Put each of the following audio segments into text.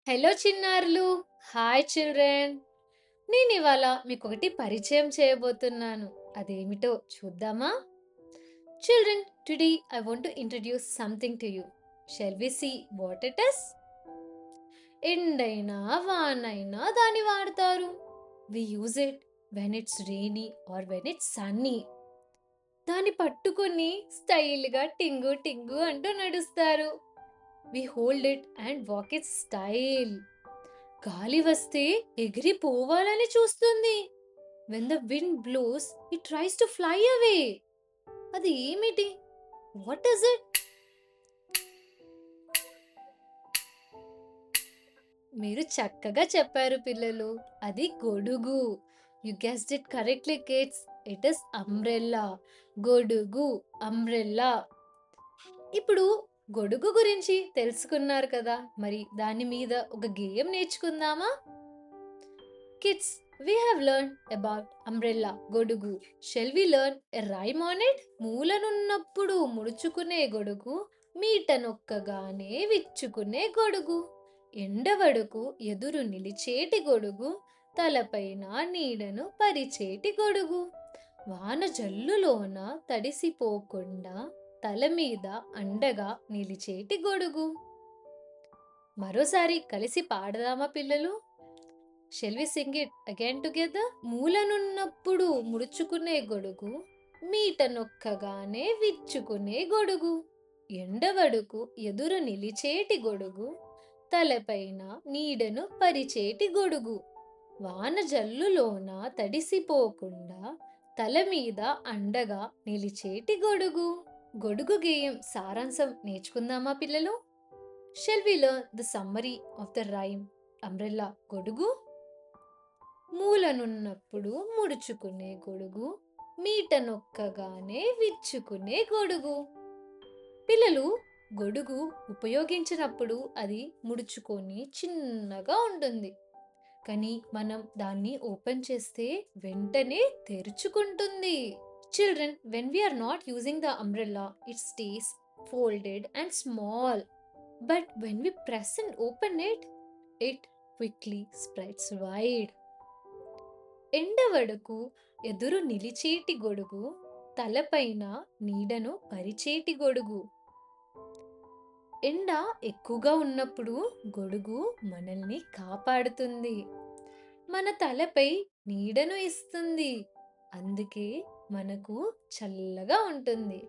Hello చిన్నారులు. Hi children. నేను ఇవాళ మీకొకటి పరిచయం చేయబోతున్నాను. అదేమిటో చూద్దామా? Children, today I want to introduce something to you. Shall we see what it is? ఎండైనా వానైనా దాన్ని వాడతారు. We use it when it's rainy or when it's sunny. దాన్ని పట్టుకొని స్టైల్‌గా టింగు టింగు అంటూ నడుస్తారు. We hold it and walk it style. గాలి వస్తే ఎగిరిపోవాలని చూస్తుంది. When the wind blows it tries to fly away. అది ఏమిటి? What is it? మీరు చక్కగా చెప్పారు పిల్లలు. అది గొడుగు. You guessed it correctly kids. It is umbrella. గొడుగు, అంబ్రెల్లా. ఇప్పుడు గొడుగు గురించి తెలుసుకున్నారు కదా, మరి దాని మీద ఒక గేయం నేర్చుకుందామా? Kids, we have learned about umbrella, గొడుగు. Shall we learn a rhyme on it? మూలనున్నప్పుడు ముడుచుకునే గొడుగు, మీట నొక్కగానే విచ్చుకునే గొడుగు. ఎండవడుకు ఎదురు నిలిచేటి గొడుగు, తలపైన నీడను పరిచేటి గొడుగు. వాన జల్లులోన తడిసిపోకుండా తల మీద అండగా నిలిచేటి గొడుగు. మరోసారి కలిసి పాడదామా పిల్లలు? Shall we sing it again together? మూలనున్నప్పుడు ముడుచుకునే గొడుగు, మీట నొక్కగానే విచ్చుకునే గొడుగు. ఎండవడుకు ఎదురు నిలిచేటి గొడుగు, తలపైన నీడను పరిచేటి గొడుగు. వాన జల్లులోన తడిసిపోకుండా తల మీద అండగా నిలిచేటి గొడుగు. గొడుగు గేయం సారాంశం నేర్చుకుందామా పిల్లలు? Shall we learn the summary of the rhyme umbrella గొడుగు? మూలనున్నప్పుడు ముడుచుకునే గొడుగు, మీట నొక్కగానే విచ్చుకునే గొడుగు. పిల్లలు, గొడుగు ఉపయోగించినప్పుడు అది ముడుచుకొని చిన్నగా ఉంటుంది. కానీ మనం దాన్ని ఓపెన్ చేస్తే వెంటనే తెరుచుకుంటుంది. Children, when we are not using the umbrella, it stays folded and small. But when we press and open it, it quickly spreads wide. ఎండవడకు ఎదురు నిలిచేటి గొడుగు, తలపైన నీడను పరిచేటి గొడుగు. ఎండ ఎక్కువగా ఉన్నప్పుడు గొడుగు మనల్ని కాపాడుతుంది. మన తలపై నీడను ఇస్తుంది. అందుకే మనకు చల్లగా ఉంటుంది.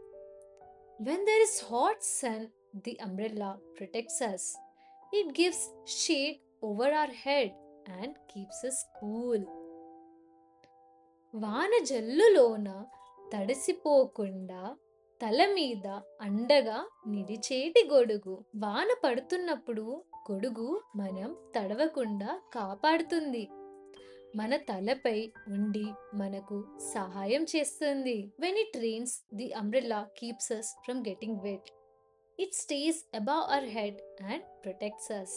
When there is hot sun, the umbrella protects us. It gives shade over our head and keeps us cool. వాన జల్లులోన తడిసిపోకుండా తల మీద అండగా నిలిచేటి గొడుగు. వాన పడుతున్నప్పుడు గొడుగు మనం తడవకుండా కాపాడుతుంది. మన తలపై ఉండి మనకు సహాయం చేస్తుంది. When it rains, the umbrella keeps us from getting wet. It stays above our head and protects us.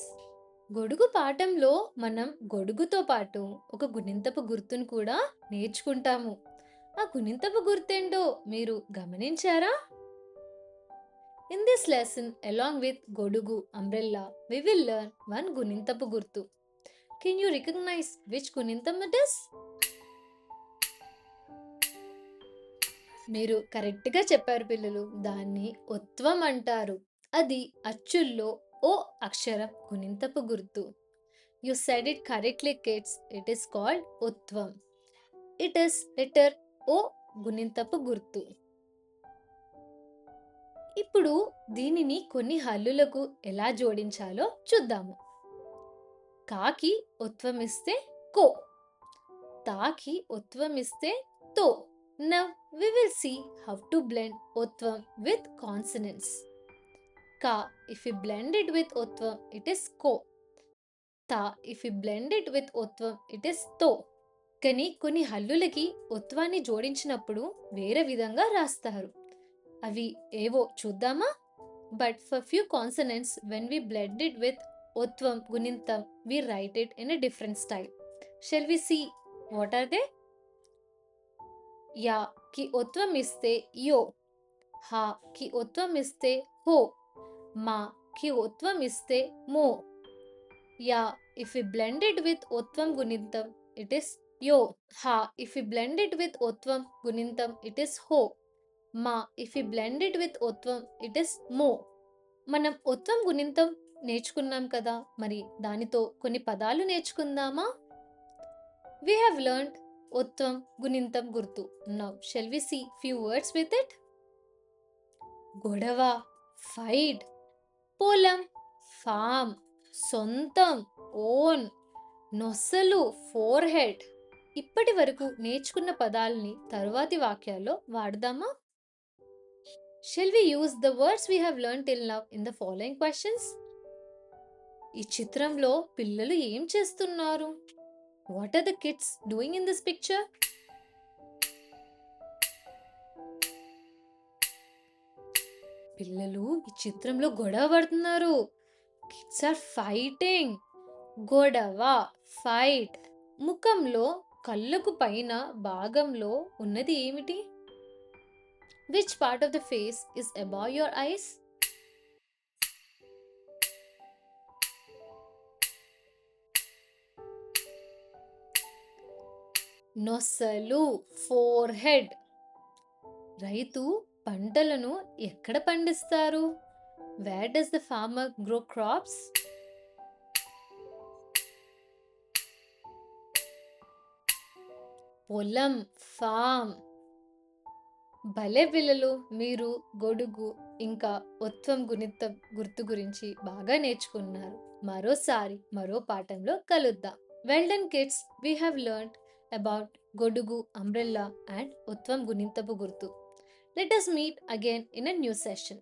గొడుగు పాఠంలో మనం గొడుగుతో పాటు ఒక గుణింతపు గుర్తును కూడా నేర్చుకుంటాము. ఆ గుణింతపు గుర్తేంటో మీరు గమనించారా? In this lesson along with గొడుగు umbrella we will learn one గుణింతపు గుర్తు. కెన్ యూ రికగ్నైజ్ విచ్ గుణింతం ఇట్ ఇస్? మీరు కరెక్ట్గా చెప్పారు పిల్లలు. దాన్ని ఒత్వం అంటారు. అది అచ్చుల్లో ఓ అక్షరం గుణింతపు గుర్తు. You said it correctly, kids. It is called ఒత్వం. It is letter O గుణింతపు గుర్తు. ఇప్పుడు దీనిని కొన్ని హల్లులకు ఎలా జోడించాలో చూద్దాము. కాకి ఒత్వమిస్తే కో, తాకి ఒత్వమిస్తే తో. Now we will see how to blend ఒత్వం with consonants. Ka, if we blend it with ఒత్వం, it is ko. Ta, if we blend it with ఒత్వం, it is to. కానీ కొన్ని హల్లులకి ఒత్వాన్ని జోడించినప్పుడు వేరే విధంగా రాస్తారు. అవి ఏవో చూద్దామా? But for few consonants when we blend it with ఒత్వం గుణింతం we write it in a different style. Shall we see what are they? యా కి ఒత్వం ఇస్తే యో, హా కి ఒత్వం ఇస్తే హో, మా కి ఒత్వం ఇస్తే మో, యా, if we blend it with ఒత్వం గుణింతం ఇట్ ఇస్ యో. హా, if we blend it with ఒత్వం గుణింతం ఇట్ ఇస్ హో. మా, if we blend it with ఒత్వం ఇట్ ఇస్ మో. మనం ఒత్వం గుణింతం నేర్చుకున్నాం కదా, మరి దానితో కొన్ని పదాలు నేర్చుకుందామా? We have learned ఒత్వం గుణింతం గుర్తు. Now, shall we see few words with it? గొడవ, ఫైట్, పొలం, ఫామ్, సొంతం, ఓన్, నొసలు, ఫోర్ హెడ్. ఇప్పటి వరకు నేర్చుకున్న పదాలని తరువాతి వాక్యాల్లో వాడదామా? Shall we use the words we have learned till now in the following questions? ఈ చిత్రంలో పిల్లలు ఏం చేస్తున్నారు? What are the kids doing in this picture? పిల్లలు ఈ చిత్రంలో గొడవ పడుతున్నారు. Kids are fighting. గొడవ, ఫైట్. ముఖంలో కళ్ళకు పైన భాగంలో ఉన్నది ఏమిటి? Which part of the face is above your eyes? నొసలు, four head. రైతు పంటలను ఎక్కడ పండిస్తారు? Where does the farmer grow crops? పొలం, ఫామ్. భలే పిల్లలు, మీరు గొడుగు ఇంకా ఒత్వం గుణితం గుర్తు గురించి బాగా నేర్చుకున్నారు. మరోసారి మరో పాఠంలో కలుద్దాం. Well done kids, we have learned about గొడుగు, అంబ్రెల్లా అండ్ ఒత్వం గుణింతపు గుర్తు. Let us meet again in a new session.